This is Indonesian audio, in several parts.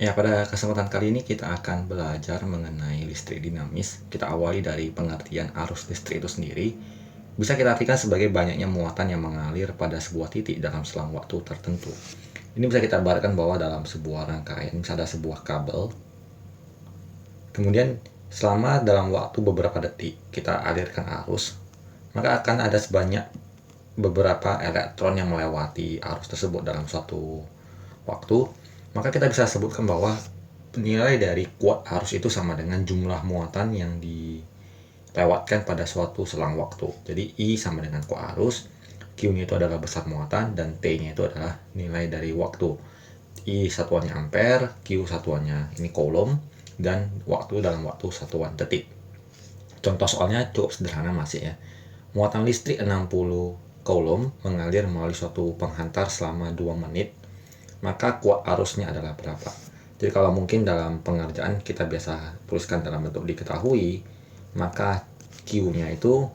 Ya, pada kesempatan kali ini kita akan belajar mengenai listrik dinamis. Kita awali dari pengertian arus listrik itu sendiri. Bisa kita artikan sebagai banyaknya muatan yang mengalir pada sebuah titik dalam selang waktu tertentu. Ini bisa kita gambarkan bahwa dalam sebuah rangkaian, misalnya ada sebuah kabel. Kemudian selama dalam waktu beberapa detik kita alirkan arus, maka akan ada sebanyak beberapa elektron yang melewati arus tersebut dalam suatu waktu. Maka kita bisa sebutkan bahwa nilai dari kuat arus itu sama dengan jumlah muatan yang dilewatkan pada suatu selang waktu. Jadi I sama dengan kuat arus, Q-nya itu adalah besar muatan, dan T-nya itu adalah nilai dari waktu. I satuannya ampere, Q satuannya ini coulomb, dan waktu dalam waktu satuan detik. Contoh soalnya cukup sederhana masih ya. Muatan listrik 60 coulomb mengalir melalui suatu penghantar selama 2 menit, maka kuat arusnya adalah berapa? Jadi kalau mungkin dalam pengerjaan kita biasa tuliskan dalam bentuk diketahui, maka Q-nya itu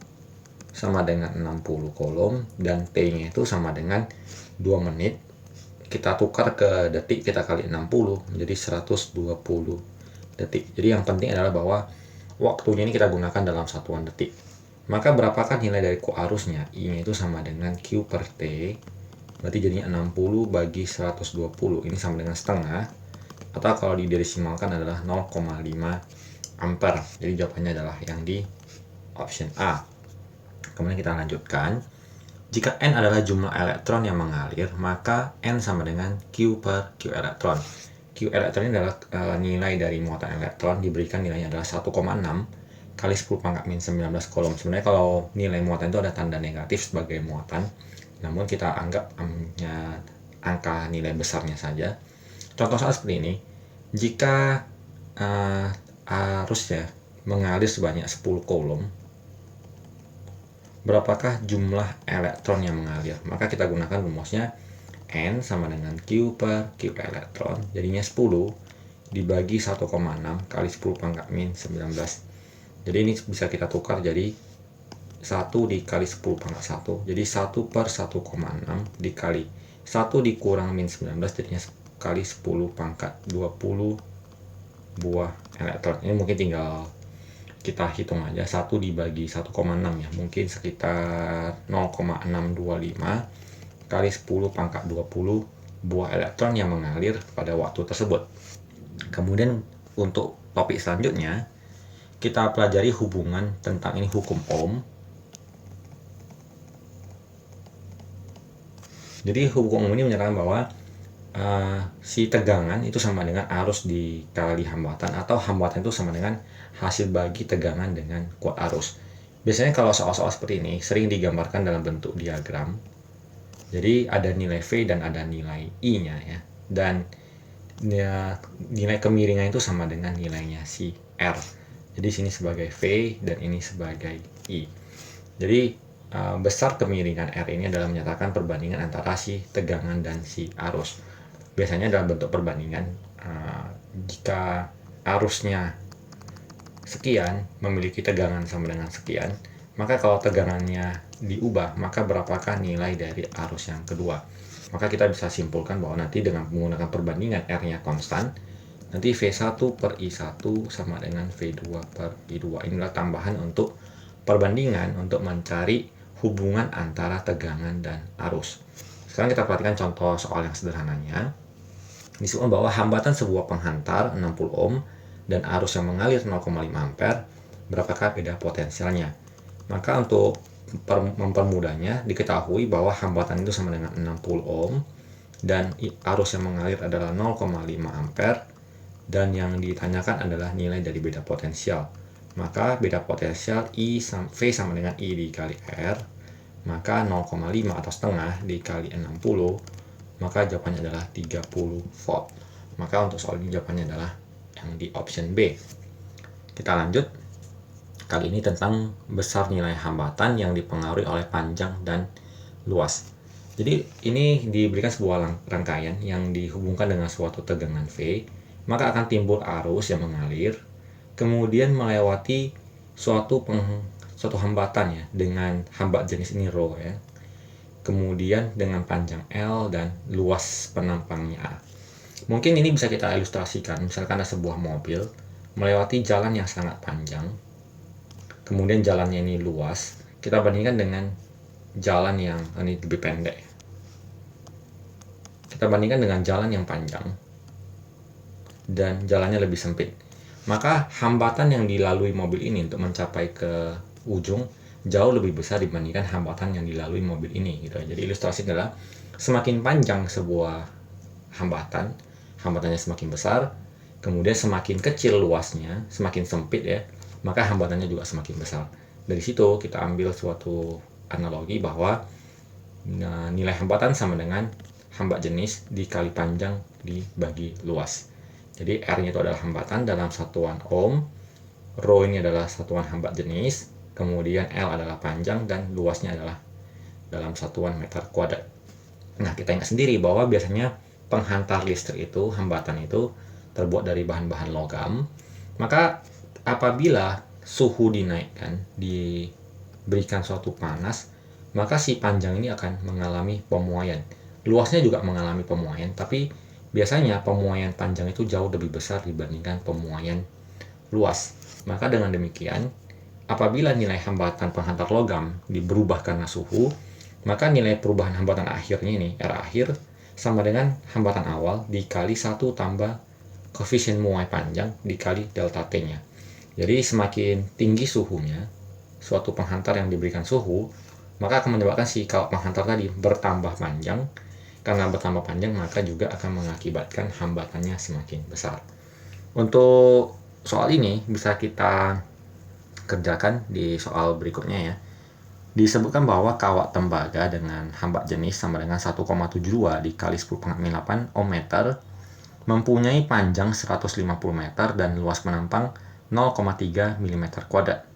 sama dengan 60 coulomb dan T-nya itu sama dengan 2 menit. Kita tukar ke detik, kita kali 60 menjadi 120 detik. Jadi yang penting adalah bahwa waktunya ini kita gunakan dalam satuan detik. Maka berapakah nilai dari kuat arusnya? I-nya itu sama dengan Q per T. Berarti jadinya 60 bagi 120. Ini sama dengan setengah. Atau kalau didesimalkan adalah 0,5 ampere. Jadi jawabannya adalah yang di option A. Kemudian kita lanjutkan. Jika N adalah jumlah elektron yang mengalir, maka N sama dengan Q per Q elektron. Q elektron ini adalah nilai dari muatan elektron, diberikan nilainya adalah 1,6 kali 10 pangkat min 19 coulomb. Sebenarnya kalau nilai muatan itu ada tanda negatif sebagai muatan, namun kita anggap hanya angka nilai besarnya saja. Contoh soal seperti ini, jika arusnya mengalir sebanyak 10 coulomb, berapakah jumlah elektron yang mengalir? Maka kita gunakan rumusnya N sama dengan Q per Q elektron, jadinya 10 dibagi 1,6 kali 10 pangkat min 19. Jadi ini bisa kita tukar jadi 1 dikali 10 pangkat 1, jadi 1 per 1,6 dikali 1 dikurang min 19, jadinya kali 10 pangkat 20 buah elektron. Ini mungkin tinggal kita hitung aja, 1 dibagi 1,6 ya, mungkin sekitar 0,625 kali 10 pangkat 20 buah elektron yang mengalir pada waktu tersebut. Kemudian untuk topik selanjutnya, kita pelajari hubungan tentang ini hukum Ohm. Jadi hukum Ohm ini menyatakan bahwa si tegangan itu sama dengan arus dikali hambatan, atau hambatan itu sama dengan hasil bagi tegangan dengan kuat arus. Biasanya kalau soal-soal seperti ini sering digambarkan dalam bentuk diagram. Jadi ada nilai V dan ada nilai I-nya ya. Dan nilai kemiringan itu sama dengan nilainya si R. Jadi sini sebagai V dan ini sebagai I. Jadi besar kemiringan R ini adalah menyatakan perbandingan antara si tegangan dan si arus. Biasanya dalam bentuk perbandingan, jika arusnya sekian memiliki tegangan sama dengan sekian, maka kalau tegangannya diubah, maka berapakah nilai dari arus yang kedua? Maka kita bisa simpulkan bahwa nanti dengan menggunakan perbandingan R-nya konstan, nanti V1 per I1 sama dengan V2 per I2. Inilah tambahan untuk perbandingan untuk mencari hubungan antara tegangan dan arus. Sekarang kita perhatikan contoh soal yang sederhananya. Disebutkan bahwa hambatan sebuah penghantar 60 ohm dan arus yang mengalir 0,5 ampere, berapakah beda potensialnya? Maka untuk mempermudahnya, diketahui bahwa hambatan itu sama dengan 60 ohm dan arus yang mengalir adalah 0,5 ampere, dan yang ditanyakan adalah nilai dari beda potensial. Maka beda potensial V sama dengan I dikali R, maka 0,5 atau setengah dikali 60, maka jawabannya adalah 30 volt. Maka untuk soal ini jawabannya adalah yang di option B. Kita lanjut. Kali ini tentang besar nilai hambatan yang dipengaruhi oleh panjang dan luas. Jadi ini diberikan sebuah rangkaian yang dihubungkan dengan suatu tegangan V, maka akan timbul arus yang mengalir, kemudian melewati suatu hambatan ya, dengan hambat jenis ini rho ya. Kemudian dengan panjang L dan luas penampangnya A. Mungkin ini bisa kita ilustrasikan, misalkan ada sebuah mobil melewati jalan yang sangat panjang, kemudian jalannya ini luas, kita bandingkan dengan jalan yang ini lebih pendek. Kita bandingkan dengan jalan yang panjang dan jalannya lebih sempit. Maka hambatan yang dilalui mobil ini untuk mencapai ke ujung jauh lebih besar dibandingkan hambatan yang dilalui mobil ini gitu. Jadi ilustrasi adalah semakin panjang sebuah hambatan, hambatannya semakin besar, kemudian semakin kecil luasnya, semakin sempit ya, maka hambatannya juga semakin besar. Dari situ kita ambil suatu analogi bahwa nilai hambatan sama dengan hambat jenis dikali panjang dibagi luas. Jadi R-nya itu adalah hambatan dalam satuan ohm, Rho ini adalah satuan hambat jenis, kemudian L adalah panjang, dan luasnya adalah dalam satuan meter kuadrat. Nah, kita ingat sendiri bahwa biasanya penghantar listrik itu, hambatan itu terbuat dari bahan-bahan logam. Maka apabila suhu dinaikkan, diberikan suatu panas, maka si panjang ini akan mengalami pemuaian. Luasnya juga mengalami pemuaian, tapi biasanya pemuaian panjang itu jauh lebih besar dibandingkan pemuaian luas. Maka dengan demikian, apabila nilai hambatan penghantar logam berubah karena suhu, maka nilai perubahan hambatan akhirnya ini, R akhir, sama dengan hambatan awal dikali 1 tambah koefisien muai panjang dikali delta T-nya. Jadi semakin tinggi suhunya, suatu penghantar yang diberikan suhu, maka akan menyebabkan si kawat penghantar tadi bertambah panjang. Karena bertambah panjang, maka juga akan mengakibatkan hambatannya semakin besar. Untuk soal ini bisa kita kerjakan di soal berikutnya ya. Disebutkan bahwa kawat tembaga dengan hambat jenis sama dengan 1,72 dikali 10⁸ ohm meter mempunyai panjang 150 meter dan luas penampang 0,3 mm kuadrat.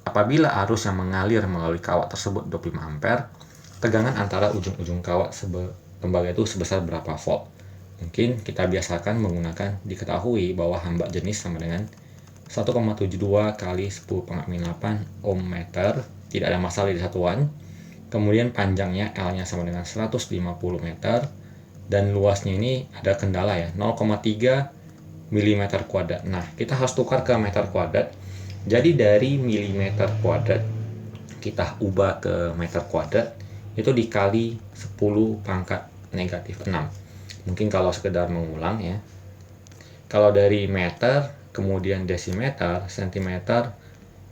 Apabila arus yang mengalir melalui kawat tersebut 25 ampere, tegangan antara ujung-ujung kawat tembaga itu sebesar berapa volt? Mungkin kita biasakan menggunakan, diketahui bahwa hambat jenis sama dengan 1,72 kali 10⁸ ohm meter, tidak ada masalah di satuan. Kemudian panjangnya L-nya sama dengan 150 meter, dan luasnya ini ada kendala ya, 0,3 mm kuadrat. Nah, kita harus tukar ke meter kuadrat. Jadi dari milimeter kuadrat kita ubah ke meter kuadrat, itu dikali 10⁻⁻⁶. Mungkin kalau sekedar mengulang ya. Kalau dari meter, kemudian desimeter, sentimeter,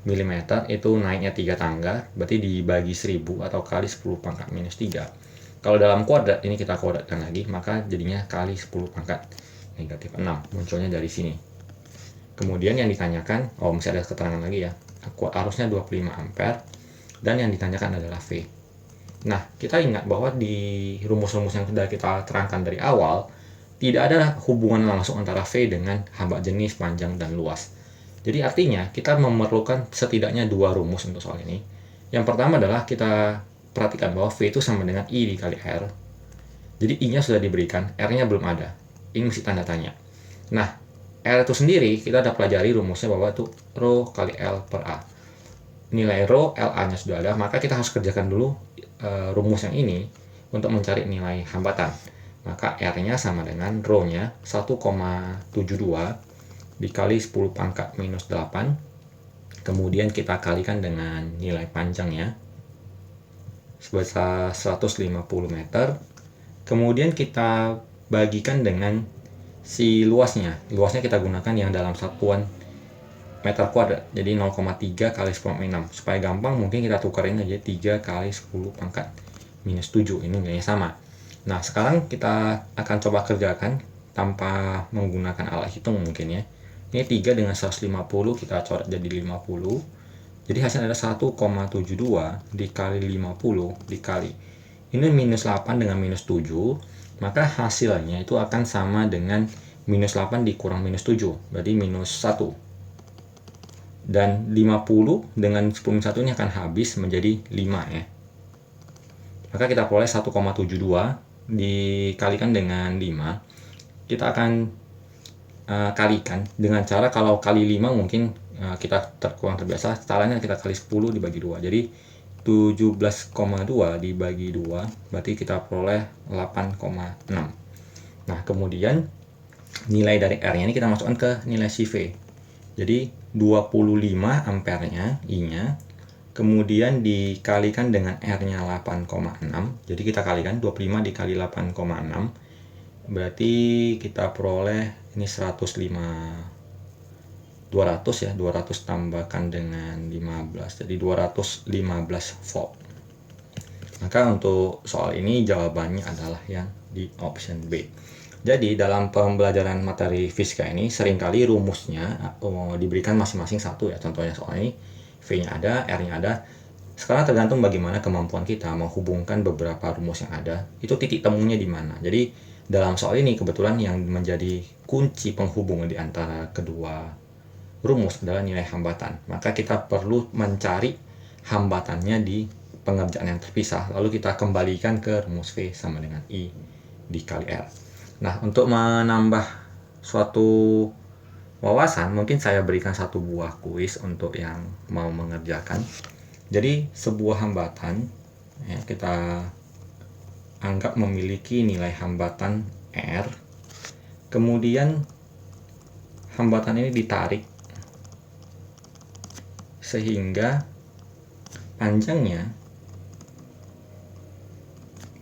milimeter, itu naiknya 3 tangga, berarti dibagi 1000 atau kali 10⁻⁻3. Kalau dalam kuadrat, ini kita kuadratkan lagi, maka jadinya kali 10⁻⁻6. Munculnya dari sini. Kemudian yang ditanyakan, masih ada keterangan lagi ya, arusnya 25 ampere, dan yang ditanyakan adalah V. Nah, kita ingat bahwa di rumus-rumus yang sudah kita terangkan dari awal, tidak ada hubungan langsung antara V dengan hambat jenis, panjang, dan luas. Jadi artinya, kita memerlukan setidaknya 2 rumus untuk soal ini. Yang pertama adalah kita perhatikan bahwa V itu sama dengan I dikali R. Jadi I-nya sudah diberikan, R-nya belum ada. Ini mesti tanda tanya. Nah, R itu sendiri, kita sudah pelajari rumusnya bahwa itu Rho kali L per A. Nilai Rho, LA-nya sudah ada, maka kita harus kerjakan dulu rumus yang ini untuk mencari nilai hambatan. Maka R-nya sama dengan Rho-nya 1,72 dikali 10⁻⁻8. Kemudian kita kalikan dengan nilai panjangnya sebesar 150 meter. Kemudian kita bagikan dengan si luasnya. Luasnya kita gunakan yang dalam satuan meter kuadrat, jadi 0,3 kali 10⁻⁶. Supaya gampang, mungkin kita tukarin aja 3 kali 10⁻⁻7. Ini nilainya sama. Nah, sekarang kita akan coba kerjakan tanpa menggunakan alat hitung mungkin ya. Ini 3 dengan 150 kita coret jadi 50. Jadi hasilnya ada 1,72 dikali 50 dikali. Ini minus 8 dengan minus 7. Maka hasilnya itu akan sama dengan minus 8 dikurang minus 7. Berarti minus 1. Dan 50 dengan 10 ini akan habis menjadi 5 ya. Maka kita peroleh 1,72 dikalikan dengan 5. Kita akan kalikan dengan cara, kalau kali 5 mungkin kita kurang terbiasa, caranya kita kali 10 dibagi 2. Jadi 17,2 dibagi 2 berarti kita peroleh 8,6. Nah, kemudian nilai dari R-nya ini kita masukkan ke nilai CV. Jadi 25 ampernya I-nya, kemudian dikalikan dengan R-nya 8,6. Jadi kita kalikan 25 dikali 8,6. Berarti kita peroleh ini 200 ya, 200 tambahkan dengan 15. Jadi 215 volt. Maka untuk soal ini jawabannya adalah yang di option B. Jadi dalam pembelajaran materi fisika ini seringkali rumusnya diberikan masing-masing satu ya. Contohnya soal ini V-nya ada, R-nya ada. Sekarang tergantung bagaimana kemampuan kita menghubungkan beberapa rumus yang ada. Itu titik temunya di mana. Jadi dalam soal ini kebetulan yang menjadi kunci penghubung di antara kedua rumus adalah nilai hambatan. Maka kita perlu mencari hambatannya di pengerjaan yang terpisah. Lalu kita kembalikan ke rumus V sama dengan I dikali R. Nah, untuk menambah suatu wawasan, mungkin saya berikan satu buah kuis untuk yang mau mengerjakan. Jadi, sebuah hambatan ya, kita anggap memiliki nilai hambatan R. Kemudian hambatan ini ditarik sehingga panjangnya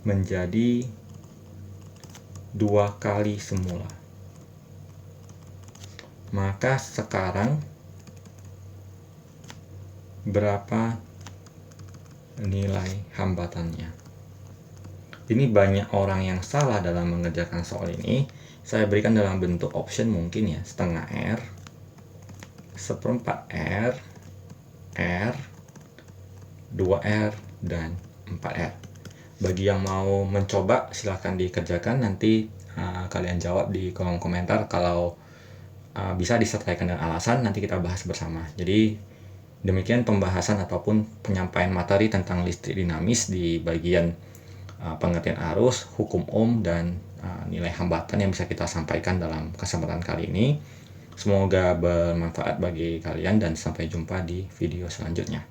menjadi 2 kali semula. Maka sekarang berapa nilai hambatannya? Ini banyak orang yang salah dalam mengerjakan soal ini. Saya berikan dalam bentuk option mungkin ya, setengah R, seperempat R, R, 2R, dan 4R. Bagi yang mau mencoba silahkan dikerjakan, nanti kalian jawab di kolom komentar. Kalau bisa disertaikan dengan alasan, nanti kita bahas bersama. Jadi demikian pembahasan ataupun penyampaian materi tentang listrik dinamis di bagian pengertian arus, hukum ohm, dan nilai hambatan yang bisa kita sampaikan dalam kesempatan kali ini. Semoga bermanfaat bagi kalian dan sampai jumpa di video selanjutnya.